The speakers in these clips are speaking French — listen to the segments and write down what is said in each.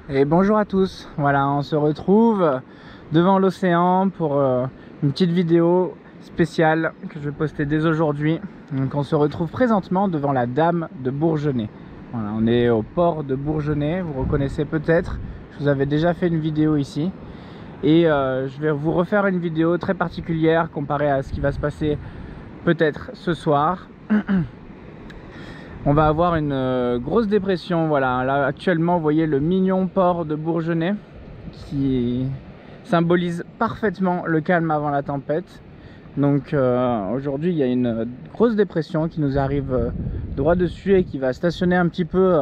Et bonjour à tous, voilà, on se retrouve devant l'océan pour une petite vidéo spéciale que je vais poster dès aujourd'hui. Donc on se retrouve présentement devant la Dame de Bourgenay. Voilà, on est au port de Bourgenay, vous reconnaissez peut-être, je vous avais déjà fait une vidéo ici. Et je vais vous refaire une vidéo très particulière comparée à ce qui va se passer peut-être ce soir. On va avoir une grosse dépression, voilà. Là actuellement vous voyez le mignon port de Bourgenay qui symbolise parfaitement le calme avant la tempête. Donc aujourd'hui il y a une grosse dépression qui nous arrive droit dessus et qui va stationner un petit peu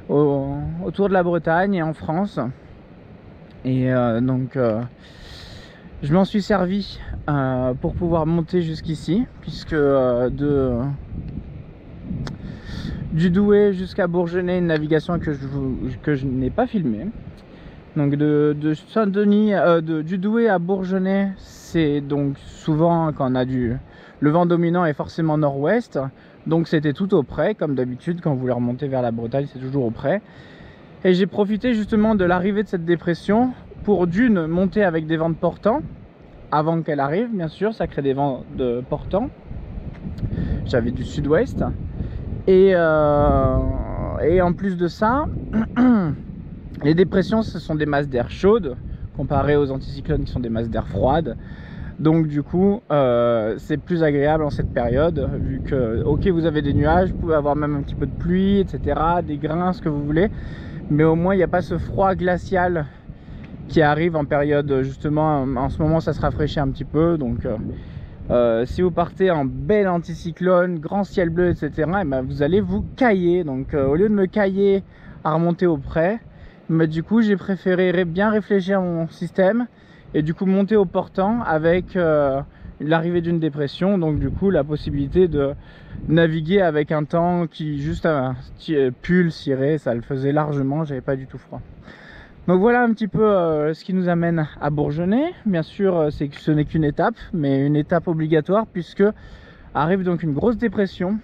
autour de la Bretagne et en France. Et je m'en suis servi pour pouvoir monter jusqu'ici, puisque du Douai jusqu'à Bourgenay, une navigation que je n'ai pas filmée. Donc de Saint-Denis, du Douai à Bourgenay, c'est donc souvent quand on a le vent dominant est forcément nord-ouest, donc c'était tout au près, comme d'habitude quand vous voulez remonter vers la Bretagne, c'est toujours au près. Et j'ai profité justement de l'arrivée de cette dépression pour d'une monter avec des vents de portant, avant qu'elle arrive bien sûr, ça crée des vents de portant. J'avais du sud-ouest. Et en plus de ça, les dépressions ce sont des masses d'air chaudes comparées aux anticyclones qui sont des masses d'air froides. Donc du coup c'est plus agréable en cette période, vu que ok vous avez des nuages, vous pouvez avoir même un petit peu de pluie, etc., des grains, ce que vous voulez, mais au moins il n'y a pas ce froid glacial qui arrive en période justement. En ce moment ça se rafraîchit un petit peu, donc si vous partez en bel anticyclone, grand ciel bleu, etc., et ben vous allez vous cailler. Donc au lieu de me cailler à remonter au près, mais du coup j'ai préféré bien réfléchir à mon système et du coup monter au portant avec l'arrivée d'une dépression. Donc du coup la possibilité de naviguer avec un temps qui juste un pull ciré, ça le faisait largement, j'avais pas du tout froid. Donc voilà un petit peu ce qui nous amène à Bourgenay. Bien sûr, ce n'est qu'une étape, mais une étape obligatoire, puisque arrive donc une grosse dépression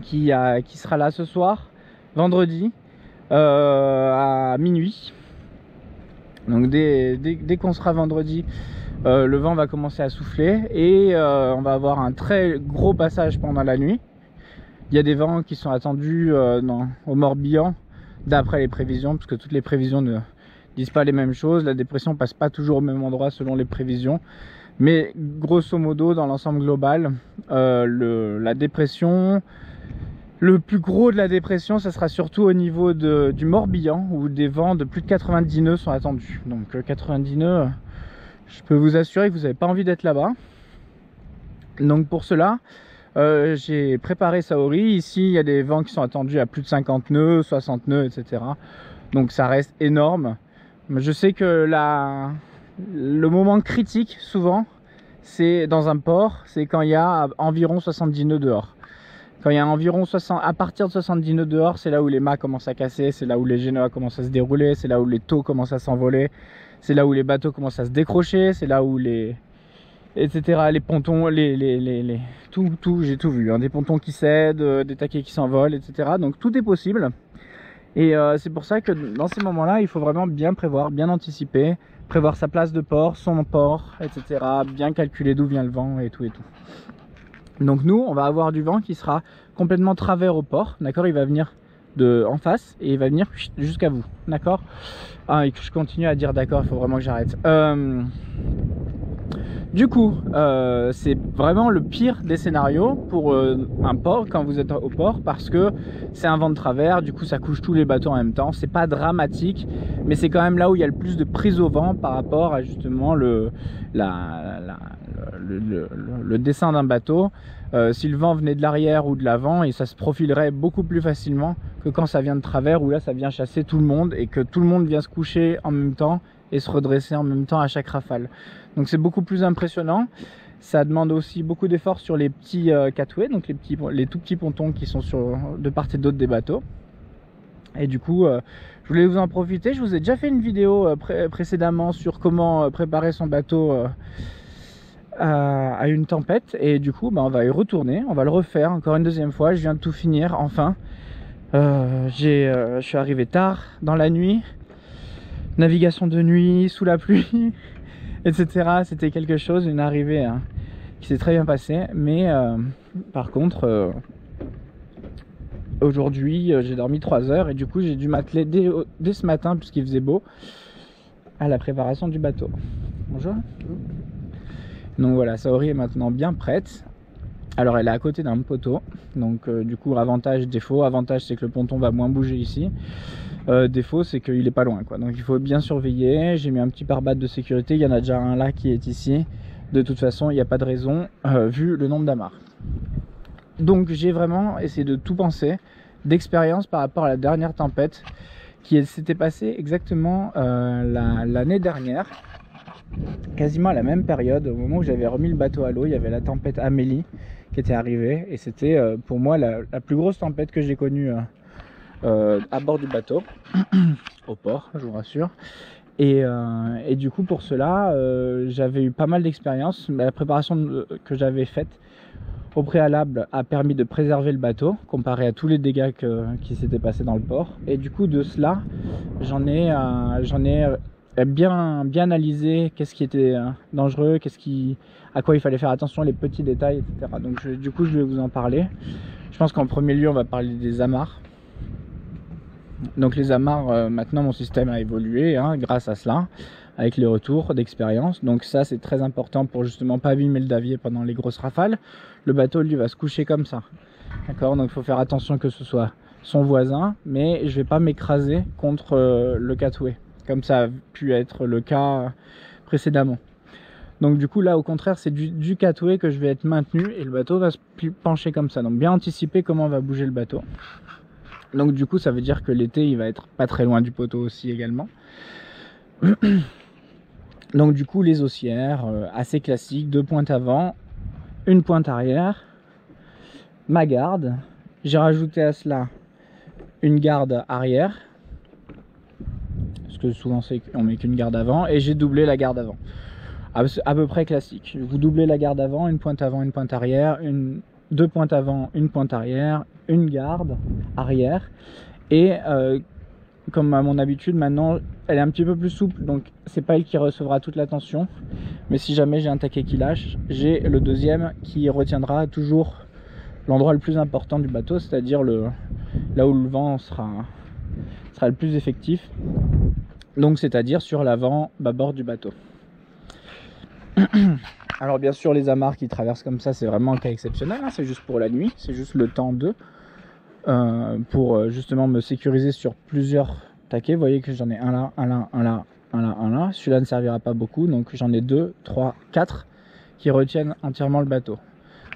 qui sera là ce soir, vendredi, à minuit. Donc dès qu'on sera vendredi, le vent va commencer à souffler et on va avoir un très gros passage pendant la nuit. Il y a des vents qui sont attendus au Morbihan, d'après les prévisions, parce que toutes les prévisions ne disent pas les mêmes choses. La dépression passe pas toujours au même endroit selon les prévisions, mais grosso modo dans l'ensemble global, la dépression, le plus gros de la dépression, ça sera surtout au niveau du Morbihan, où des vents de plus de 90 nœuds sont attendus. Donc 90 nœuds, je peux vous assurer que vous n'avez pas envie d'être là-bas. Donc pour cela j'ai préparé Saori. Ici il y a des vents qui sont attendus à plus de 50 nœuds, 60 nœuds, etc. Donc ça reste énorme. Mais je sais que le moment critique souvent c'est dans un port, c'est quand il y a environ 70 nœuds dehors. Quand il y a environ à partir de 70 nœuds dehors, c'est là où les mâts commencent à casser, c'est là où les génois commencent à se dérouler, c'est là où les taux commencent à s'envoler, c'est là où les bateaux commencent à se décrocher, c'est là où etc., les pontons, tout, j'ai tout vu, hein, des pontons qui cèdent, des taquets qui s'envolent, etc. Donc tout est possible. Et c'est pour ça que dans ces moments-là, il faut vraiment bien prévoir, bien anticiper, prévoir sa place de port, son port, etc. Bien calculer d'où vient le vent et tout et tout. Donc nous, on va avoir du vent qui sera complètement travers au port, d'accord. Il va venir en face et il va venir jusqu'à vous, d'accord. Ah, et que je continue à dire d'accord, il faut vraiment que j'arrête. Du coup, c'est vraiment le pire des scénarios pour un port quand vous êtes au port, parce que c'est un vent de travers, du coup ça couche tous les bateaux en même temps. C'est pas dramatique, mais c'est quand même là où il y a le plus de prise au vent par rapport à justement le dessin d'un bateau. Si le vent venait de l'arrière ou de l'avant, et ça se profilerait beaucoup plus facilement que quand ça vient de travers, où là ça vient chasser tout le monde et que tout le monde vient se coucher en même temps et se redresser en même temps à chaque rafale. Donc c'est beaucoup plus impressionnant. Ça demande aussi beaucoup d'efforts sur les petits catways, donc les tout petits pontons qui sont de part et d'autre des bateaux. Et du coup, je voulais vous en profiter. Je vous ai déjà fait une vidéo précédemment sur comment préparer son bateau à une tempête. Et du coup, on va y retourner. On va le refaire encore une deuxième fois. Je viens de tout finir, enfin. Je suis arrivé tard dans la nuit, navigation de nuit, sous la pluie, etc. C'était quelque chose, une arrivée qui s'est très bien passée. Mais par contre, aujourd'hui, j'ai dormi 3 heures et du coup, j'ai dû m'atteler dès ce matin, puisqu'il faisait beau, à la préparation du bateau. Bonjour. Donc voilà, Saori est maintenant bien prête. Alors elle est à côté d'un poteau, donc du coup avantage, défaut. Avantage c'est que le ponton va moins bouger ici. Défaut c'est qu'il est pas loin quoi, donc il faut bien surveiller. J'ai mis un petit pare-batte de sécurité, il y en a déjà un là qui est ici. De toute façon il n'y a pas de raison vu le nombre d'amarres. Donc j'ai vraiment essayé de tout penser d'expérience par rapport à la dernière tempête qui s'était passée exactement l'année dernière, quasiment à la même période. Au moment où j'avais remis le bateau à l'eau, il y avait la tempête Amélie qui était arrivée et c'était pour moi la plus grosse tempête que j'ai connue à bord du bateau au port, je vous rassure. Et du coup pour cela j'avais eu pas mal d'expérience. La préparation que j'avais faite au préalable a permis de préserver le bateau comparé à tous les dégâts qui s'étaient passés dans le port. Et du coup de cela j'en ai bien analysé qu'est-ce qui était dangereux, à quoi il fallait faire attention, les petits détails, etc. Donc du coup je vais vous en parler. Je pense qu'en premier lieu on va parler des amarres. Donc les amarres, maintenant mon système a évolué grâce à cela, avec les retours d'expérience. Donc ça c'est très important pour justement pas abîmer le davier pendant les grosses rafales. Le bateau lui va se coucher comme ça, d'accord, donc il faut faire attention que ce soit son voisin, mais je vais pas m'écraser contre le catway comme ça a pu être le cas précédemment. Donc du coup là au contraire c'est du catway que je vais être maintenu et le bateau va se pencher comme ça. Donc bien anticiper comment va bouger le bateau. Donc du coup ça veut dire que l'été il va être pas très loin du poteau aussi également. Donc du coup les haussières assez classiques, 2 pointes avant, une pointe arrière, ma garde. J'ai rajouté à cela une garde arrière, parce que souvent c'est on met qu'une garde avant, et j'ai doublé la garde avant. À peu près classique. Vous doublez la garde avant, une pointe avant, une pointe arrière, 2 pointes avant, une pointe arrière, une garde arrière. Et comme à mon habitude maintenant, elle est un petit peu plus souple, donc c'est pas elle qui recevra toute la tension. Mais si jamais j'ai un taquet qui lâche, j'ai le deuxième qui retiendra toujours l'endroit le plus important du bateau, c'est-à-dire là où le vent sera le plus effectif. Donc c'est-à-dire sur l'avant bâbord du bateau. Alors bien sûr les amarres qui traversent comme ça c'est vraiment un cas exceptionnel, c'est juste pour la nuit, c'est juste le temps pour justement me sécuriser sur plusieurs taquets. Vous voyez que j'en ai un là, un là, un là, un là, un là. Celui-là ne servira pas beaucoup, donc j'en ai 2, 3, 4 qui retiennent entièrement le bateau.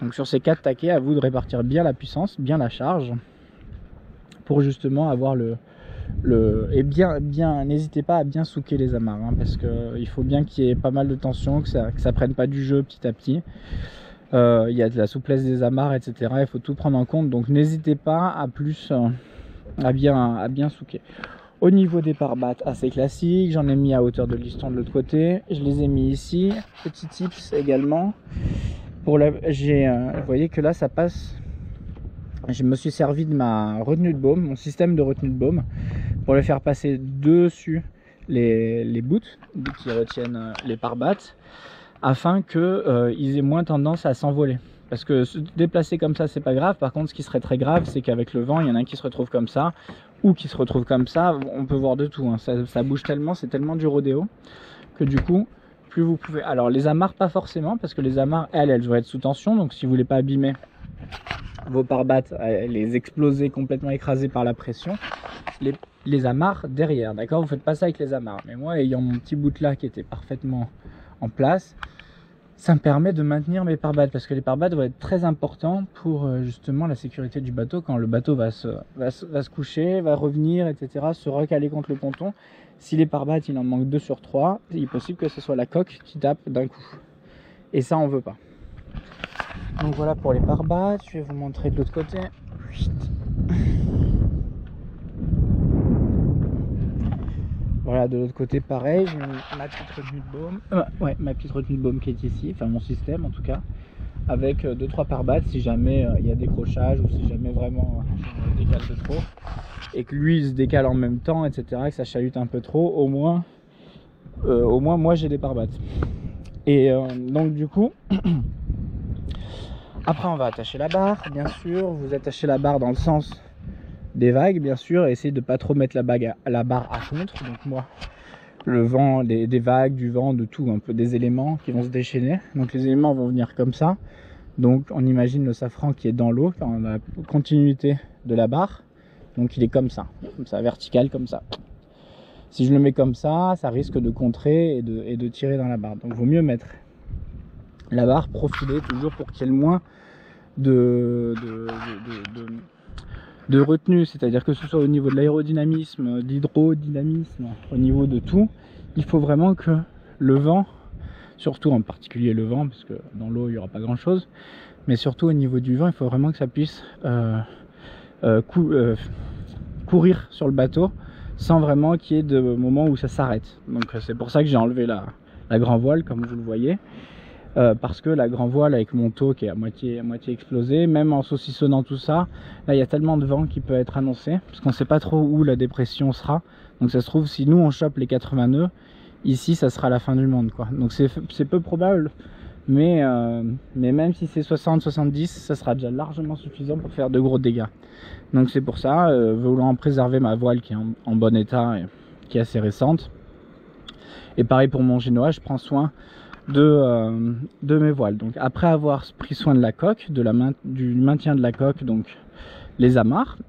Donc sur ces 4 taquets, à vous de répartir bien la puissance, bien la charge, pour justement avoir et bien n'hésitez pas à bien souquer les amarres, parce que il faut bien qu'il y ait pas mal de tension, que ça prenne pas du jeu petit à petit. Il y a de la souplesse des amarres, etc. Il faut tout prendre en compte, donc n'hésitez pas à bien souquer. Au niveau des pare-battes, assez classique, j'en ai mis à hauteur de l'histon de l'autre côté, je les ai mis ici. Petit tips également, vous voyez que là ça passe. Je me suis servi de ma retenue de baume, mon système de retenue de baume, pour le faire passer dessus les bouts qui retiennent les pare-battes, afin qu'ils aient moins tendance à s'envoler. Parce que se déplacer comme ça c'est pas grave, par contre ce qui serait très grave c'est qu'avec le vent il y en a un qui se retrouve comme ça ou qui se retrouve comme ça, on peut voir de tout, ça bouge tellement, c'est tellement du rodéo que du coup plus vous pouvez. Alors les amarres pas forcément, parce que les amarres elles doivent être sous tension, donc si vous voulez pas abîmer vos pare-battes, les exploser complètement écrasés par la pression, les amarres derrière, d'accord, vous faites pas ça avec les amarres. Mais moi ayant mon petit bout là qui était parfaitement en place, ça me permet de maintenir mes pare-battes, parce que les pare-battes vont être très importants pour justement la sécurité du bateau. Quand le bateau va se coucher, va revenir, etc., se recaler contre le ponton, si les pare-battes il en manque 2 sur 3, il est possible que ce soit la coque qui tape d'un coup, et ça on veut pas. Donc voilà pour les pare-battes. Je vais vous montrer de l'autre côté. Voilà, de l'autre côté pareil, j'ai ma petite retenue de baume. Ouais, ma petite retenue de baume qui est ici, enfin mon système en tout cas, avec 2-3 pare-battes si jamais il y a décrochage ou si jamais vraiment je me décale de trop et que lui il se décale en même temps, etc., que ça chahute un peu trop, au moins moi j'ai des pare-battes. Et donc du coup après on va attacher la barre, bien sûr. Vous attachez la barre dans le sens des vagues, bien sûr, et essayez de pas trop mettre la barre à contre. Donc moi, le vent, des vagues, du vent, de tout, un peu des éléments qui vont se déchaîner. Donc les éléments vont venir comme ça. Donc on imagine le safran qui est dans l'eau, dans la continuité de la barre. Donc il est comme ça, vertical comme ça. Si je le mets comme ça risque de contrer et de tirer dans la barre. Donc il vaut mieux mettre la barre profilée toujours pour qu'il y ait le moins de retenue, c'est-à-dire que ce soit au niveau de l'aérodynamisme, de l'hydrodynamisme, au niveau de tout, il faut vraiment que le vent, surtout en particulier le vent, parce que dans l'eau il n'y aura pas grand chose, mais surtout au niveau du vent, il faut vraiment que ça puisse courir sur le bateau sans vraiment qu'il y ait de moments où ça s'arrête. Donc c'est pour ça que j'ai enlevé la grand voile, comme vous le voyez. Parce que la grand voile avec mon taux qui est à moitié explosé, même en saucissonnant tout ça, là il y a tellement de vent qui peut être annoncé, parce qu'on ne sait pas trop où la dépression sera. Donc ça se trouve, si nous on chope les 80 nœuds, ici ça sera la fin du monde, quoi. Donc c'est peu probable, mais même si c'est 60-70, ça sera déjà largement suffisant pour faire de gros dégâts. Donc c'est pour ça, voulant préserver ma voile qui est en bon état et qui est assez récente. Et pareil pour mon Genoa, je prends soin de mes voiles. Donc après avoir pris soin de la coque, du maintien de la coque, donc les amarres,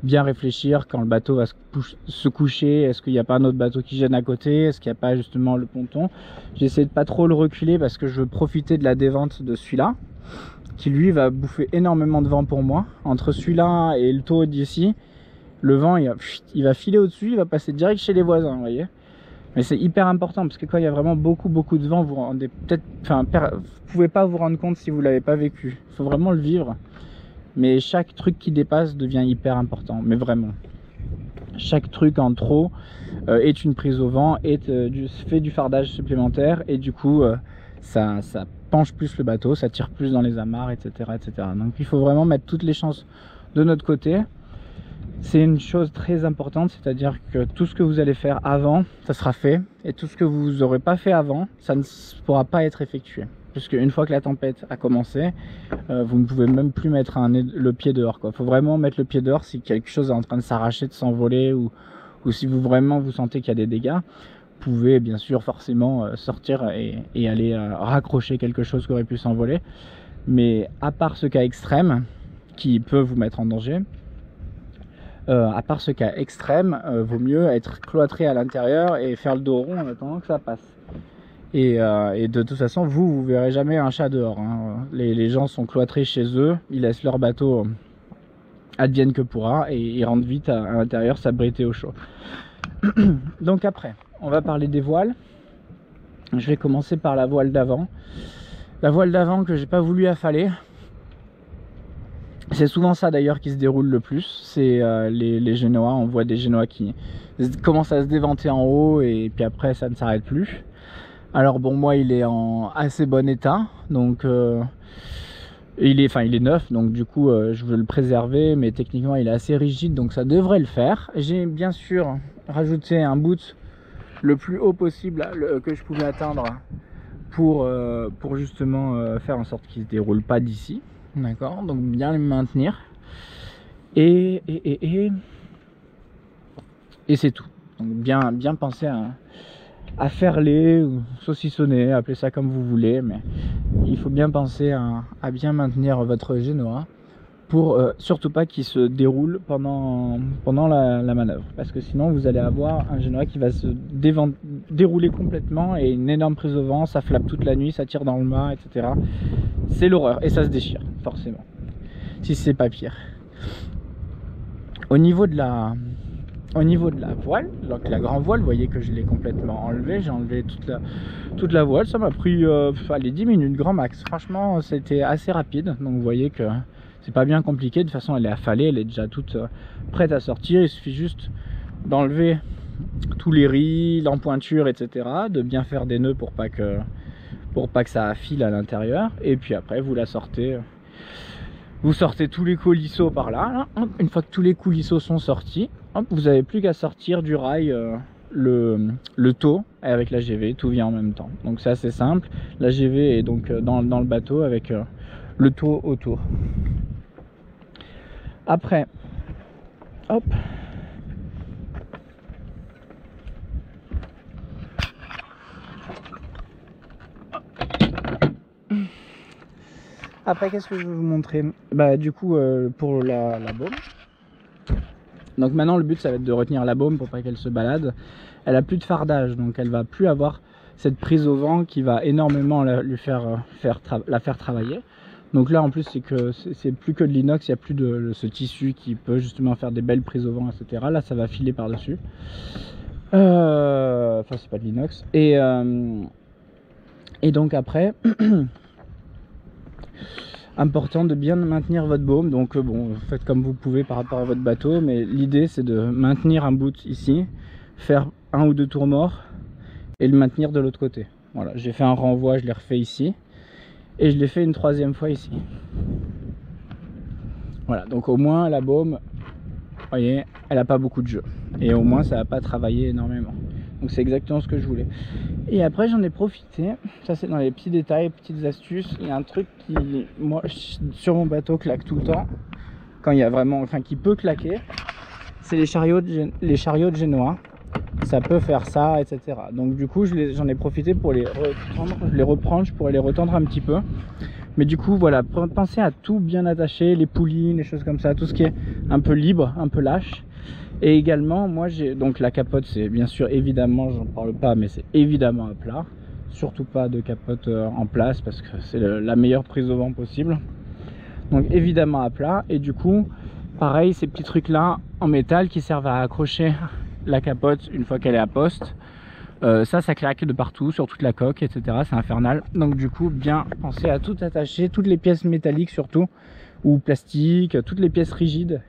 bien réfléchir quand le bateau va se coucher, est-ce qu'il n'y a pas un autre bateau qui gêne à côté, est-ce qu'il n'y a pas justement le ponton. J'essaie de pas trop le reculer parce que je veux profiter de la dévente de celui-là, qui lui va bouffer énormément de vent pour moi. Entre celui-là et le taux d'ici, le vent il va filer au-dessus, il va passer direct chez les voisins, vous voyez. Mais c'est hyper important parce que quand il y a vraiment beaucoup de vent, vous pouvez pas vous rendre compte si vous l'avez pas vécu. Il faut vraiment le vivre. Mais chaque truc qui dépasse devient hyper important. Mais vraiment, chaque truc en trop est une prise au vent, fait du fardage supplémentaire et du coup ça penche plus le bateau, ça tire plus dans les amarres, etc., etc. Donc il faut vraiment mettre toutes les chances de notre côté. C'est une chose très importante, c'est-à-dire que tout ce que vous allez faire avant, ça sera fait, et tout ce que vous n'aurez pas fait avant, ça ne pourra pas être effectué. Puisque une fois que la tempête a commencé, vous ne pouvez même plus mettre le pied dehors, quoi. Il faut vraiment mettre le pied dehors si quelque chose est en train de s'arracher, de s'envoler, ou si vous sentez qu'il y a des dégâts. Vous pouvez bien sûr forcément sortir et aller raccrocher quelque chose qui aurait pu s'envoler. Mais à part ce cas extrême, qui peut vous mettre en danger, vaut mieux être cloîtré à l'intérieur et faire le dos rond en attendant que ça passe. Et de toute façon, vous verrez jamais un chat dehors, hein. Les gens sont cloîtrés chez eux, ils laissent leur bateau advienne que pourra et ils rentrent vite à l'intérieur s'abriter au chaud. Donc après, on va parler des voiles. Je vais commencer par la voile d'avant. La voile d'avant que j'ai pas voulu affaler. C'est souvent ça d'ailleurs qui se déroule le plus, c'est les Genoa. On voit des Genoa qui commencent à se déventer en haut et puis après ça ne s'arrête plus. Alors bon, moi il est en assez bon état, donc il est neuf, donc du coup je veux le préserver, mais techniquement il est assez rigide, donc ça devrait le faire. J'ai bien sûr rajouté un boot le plus haut possible que je pouvais atteindre pour justement faire en sorte qu'il ne se déroule pas d'ici. D'accord, donc bien le maintenir et c'est tout. Donc bien penser à ferler ou saucissonner, appelez ça comme vous voulez, mais il faut bien penser à bien maintenir votre Genoa pour surtout pas qu'il se déroule pendant la manœuvre, parce que sinon vous allez avoir un Genoa qui va se dérouler complètement et une énorme prise au vent, ça flappe toute la nuit, ça tire dans le mât, etc. C'est l'horreur et ça se déchire forcément, si c'est pas pire. Au niveau de la voile, donc la grande voile, vous voyez que je l'ai complètement enlevé, j'ai enlevé toute la voile, ça m'a pris 10 minutes grand max. Franchement c'était assez rapide, donc vous voyez que c'est pas bien compliqué. De toute façon elle est affalée, elle est déjà toute prête à sortir, il suffit juste d'enlever tous les ris, l'empointure, etc., de bien faire des nœuds pour pas que pour pas que ça file à l'intérieur. Et puis après vous la sortez, vous sortez tous les coulisseaux par là, là. Une fois que tous les coulisseaux sont sortis, hop, vous n'avez plus qu'à sortir du rail le taux avec la GV, tout vient en même temps. Donc c'est assez simple. La GV est donc dans le bateau avec le taux autour. Après, hop, après qu'est-ce que je vais vous montrer? Bah du coup pour la baume. Donc maintenant le but ça va être de retenir la baume pour pas qu'elle se balade. Elle a plus de fardage, donc elle va plus avoir cette prise au vent qui va énormément la faire travailler. Donc là en plus c'est que c'est plus que de l'inox, il n'y a plus de ce tissu qui peut justement faire des belles prises au vent, etc. Là ça va filer par dessus. Enfin c'est pas de l'inox. Et donc après important de bien maintenir votre baume. Donc bon, faites comme vous pouvez par rapport à votre bateau, mais l'idée c'est de maintenir un bout ici, faire un ou deux tours morts et le maintenir de l'autre côté. Voilà, j'ai fait un renvoi, je l'ai refait ici et je l'ai fait une troisième fois ici. Voilà, donc au moins la baume, vous voyez, elle n'a pas beaucoup de jeu et au moins ça va pas travailler énormément. Donc c'est exactement ce que je voulais. Et après j'en ai profité, ça c'est dans les petits détails, petites astuces. Il y a un truc qui, moi, sur mon bateau claque tout le temps, quand il y a vraiment, enfin qui peut claquer, c'est les chariots de Génois. Ça peut faire ça, etc. Donc du coup j'en ai profité pour les reprendre, je pourrais les retendre un petit peu. Mais du coup voilà, pensez à tout bien attacher, les poulies, les choses comme ça, tout ce qui est un peu libre, un peu lâche. Et également moi j'ai donc la capote, c'est bien sûr évidemment, j'en parle pas, mais c'est évidemment à plat. Surtout pas de capote en place parce que c'est la meilleure prise au vent possible. Donc évidemment à plat. Et du coup pareil, ces petits trucs là en métal qui servent à accrocher la capote une fois qu'elle est à poste. Ça claque de partout sur toute la coque, etc. C'est infernal. Donc du coup bien penser à tout attacher, toutes les pièces métalliques surtout, ou plastiques, toutes les pièces rigides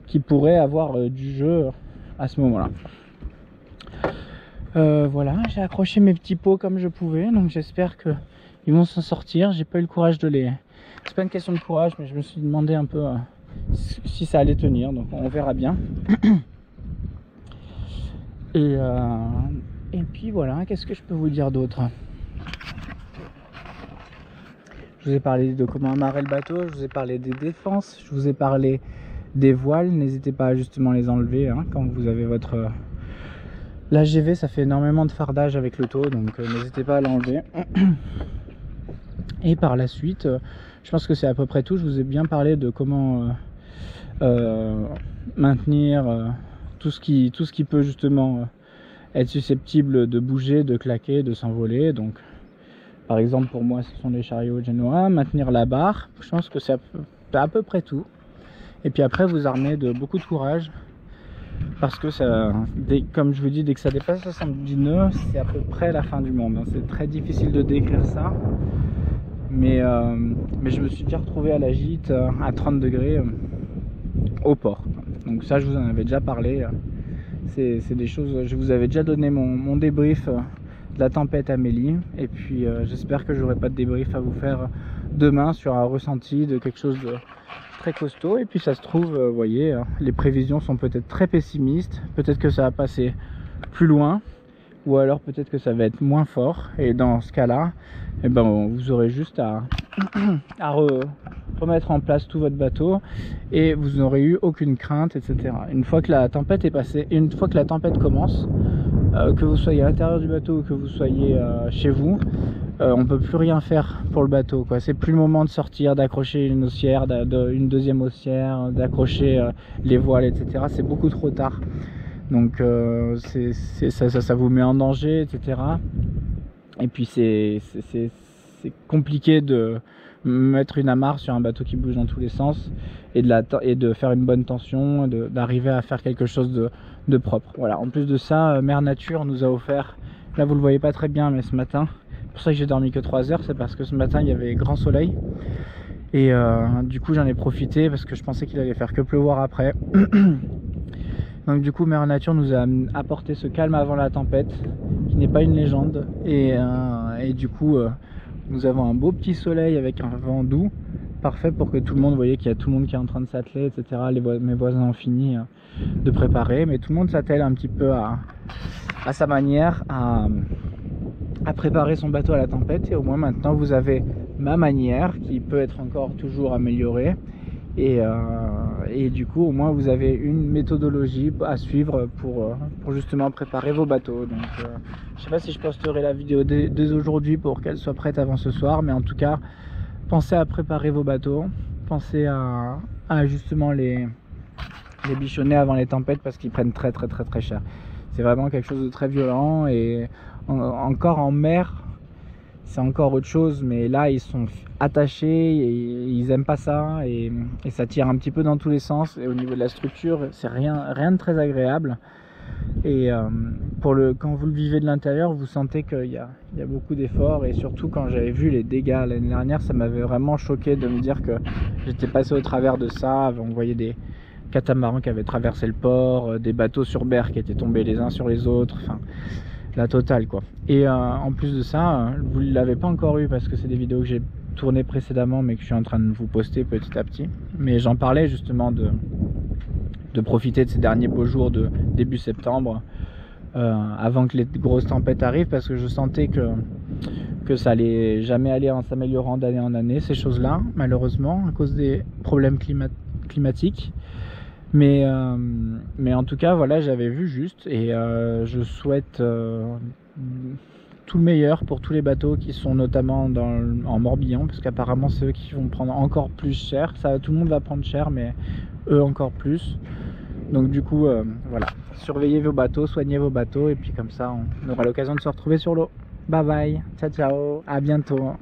qui pourraient avoir du jeu à ce moment là. Voilà, j'ai accroché mes petits pots comme je pouvais, donc j'espère que ils vont s'en sortir. J'ai pas eu le courage de les, c'est pas une question de courage, mais je me suis demandé un peu si ça allait tenir, donc on verra bien. Et puis voilà, qu'est-ce que je peux vous dire d'autre? Je vous ai parlé de comment amarrer le bateau, je vous ai parlé des défenses, je vous ai parlé des voiles. N'hésitez pas à justement les enlever hein, quand vous avez votre... La GV ça fait énormément de fardage avec le taux, donc n'hésitez pas à l'enlever. Et par la suite, je pense que c'est à peu près tout. Je vous ai bien parlé de comment maintenir tout ce qui peut justement être susceptible de bouger, de claquer, de s'envoler. Donc par exemple pour moi ce sont les chariots génois. Maintenir la barre, je pense que c'est à peu près tout. Et puis après vous armez de beaucoup de courage, parce que ça, comme je vous dis, dès que ça dépasse 70 nœuds, c'est à peu près la fin du monde. C'est très difficile de décrire ça, mais je me suis déjà retrouvé à la gîte à 30 degrés au port. Donc ça je vous en avais déjà parlé. C'est des choses, je vous avais déjà donné mon débrief de la tempête Amélie, et puis j'espère que j'aurai pas de débrief à vous faire demain sur un ressenti de quelque chose de très costaud. Et puis ça se trouve, vous voyez, les prévisions sont peut-être très pessimistes, peut-être que ça va passer plus loin, ou alors peut-être que ça va être moins fort, et dans ce cas là eh ben, vous aurez juste à remettre en place tout votre bateau et vous n'aurez eu aucune crainte, etc. Une fois que la tempête est passée, une fois que la tempête commence, que vous soyez à l'intérieur du bateau ou que vous soyez chez vous, on peut plus rien faire pour le bateau, quoi. C'est plus le moment de sortir, d'accrocher une haussière, une deuxième haussière, d'accrocher les voiles, etc. C'est beaucoup trop tard. Donc ça vous met en danger, etc. Et puis c'est compliqué de mettre une amarre sur un bateau qui bouge dans tous les sens et de faire une bonne tension, d'arriver à faire quelque chose de propre. Voilà. En plus de ça, Mère Nature nous a offert, là vous le voyez pas très bien, mais ce matin, c'est pour ça que j'ai dormi que 3 heures, c'est parce que ce matin il y avait grand soleil et du coup j'en ai profité parce que je pensais qu'il allait faire que pleuvoir après. Donc du coup Mère Nature nous a apporté ce calme avant la tempête, qui n'est pas une légende, et du coup Nous avons un beau petit soleil avec un vent doux, parfait pour que tout le monde, vous voyez qu'il y a tout le monde qui est en train de s'atteler, etc. Mes voisins ont fini de préparer, mais tout le monde s'attelle un petit peu à sa manière à préparer son bateau à la tempête. Et au moins maintenant vous avez ma manière qui peut être encore toujours améliorée, et du coup au moins vous avez une méthodologie à suivre pour justement préparer vos bateaux. Donc je sais pas si je posterai la vidéo dès aujourd'hui pour qu'elle soit prête avant ce soir, mais en tout cas pensez à préparer vos bateaux, pensez à justement les bichonner avant les tempêtes, parce qu'ils prennent très cher. C'est vraiment quelque chose de très violent, et encore en mer c'est encore autre chose, mais là ils sont attachés et ils aiment pas ça, et ça tire un petit peu dans tous les sens, et au niveau de la structure c'est rien de très agréable. Et quand vous le vivez de l'intérieur, vous sentez qu'il y a beaucoup d'efforts, et surtout quand j'avais vu les dégâts l'année dernière, ça m'avait vraiment choqué de me dire que j'étais passé au travers de ça. On voyait des catamarans qui avaient traversé le port, des bateaux sur berre qui étaient tombés les uns sur les autres, enfin la totale quoi. Et en plus de ça, vous ne l'avez pas encore eu parce que c'est des vidéos que j'ai tournées précédemment mais que je suis en train de vous poster petit à petit, mais j'en parlais justement de profiter de ces derniers beaux jours de début septembre, avant que les grosses tempêtes arrivent, parce que je sentais que ça allait jamais aller en s'améliorant d'année en année, ces choses là, malheureusement à cause des problèmes climatiques. Mais en tout cas voilà, j'avais vu juste, et je souhaite tout le meilleur pour tous les bateaux qui sont notamment en Morbihan, parce qu'apparemment c'est eux qui vont prendre encore plus cher. Tout le monde va prendre cher, mais eux encore plus. Donc du coup voilà, surveillez vos bateaux, soignez vos bateaux, et puis comme ça on aura l'occasion de se retrouver sur l'eau. Bye bye, ciao ciao, à bientôt.